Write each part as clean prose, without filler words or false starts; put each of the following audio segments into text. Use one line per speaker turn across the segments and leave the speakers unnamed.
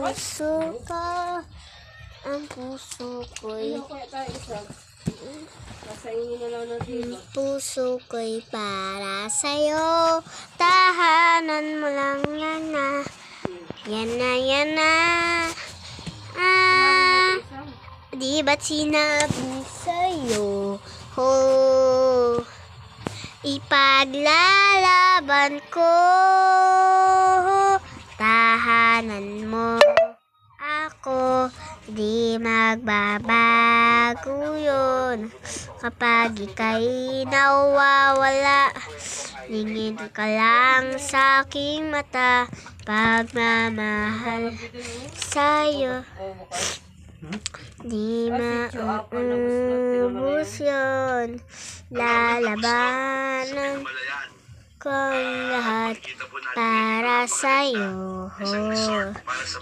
puso ko, ang puso ko'y para sa'yo. Tahanan mo lang yan na. Yan na, yan na. Di ba't sinabi sa'yo? Ipaglalaban ko. Tahanan mo ako, di magbabago yun. Kapag ika'y nawawala, lingid ka lang sa aking mata. Pagmamahal sa'yo, di maubos yun. Lalabanan kong lahat para sa'yo.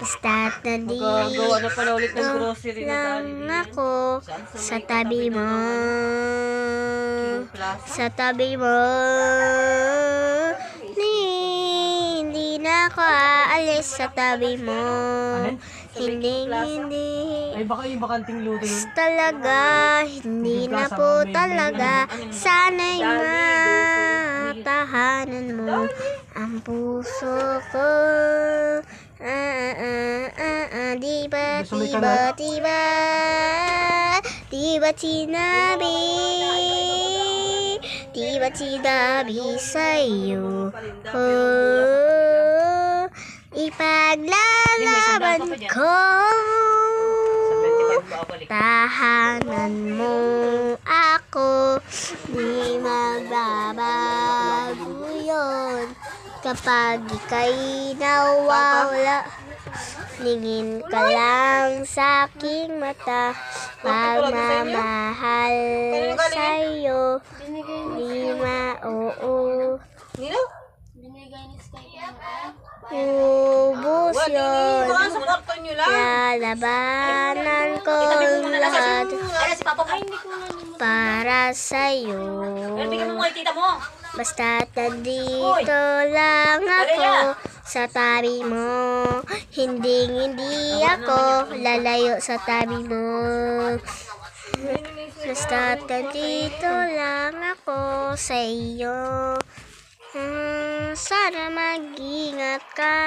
Basta't nandito lang ako sa tabi mo. Sa tabi mo. Hindi na ako aalis sa tabi mo. Hindi.
Ay, baka yung bakanting luto nun.
Talaga, hindi na po talaga. Sana'y matahanan mo ang puso ko. Di ba't sinabi sa'yo? Ipaglalaban ko. Tahanan mo ako, di magbabago yun. Kapag ika'y nawawala, lingin ka lang sa aking mata. Pagmamahal sa'yo, di maoo. Ubus yun. Lalabanan ko lahat para sa'yo. Basta't nandito lang ako sa tabi mo. Hindi ako lalayo sa tabi mo. Basta't nandito lang ako sa iyo. Sana mag-ingat ka.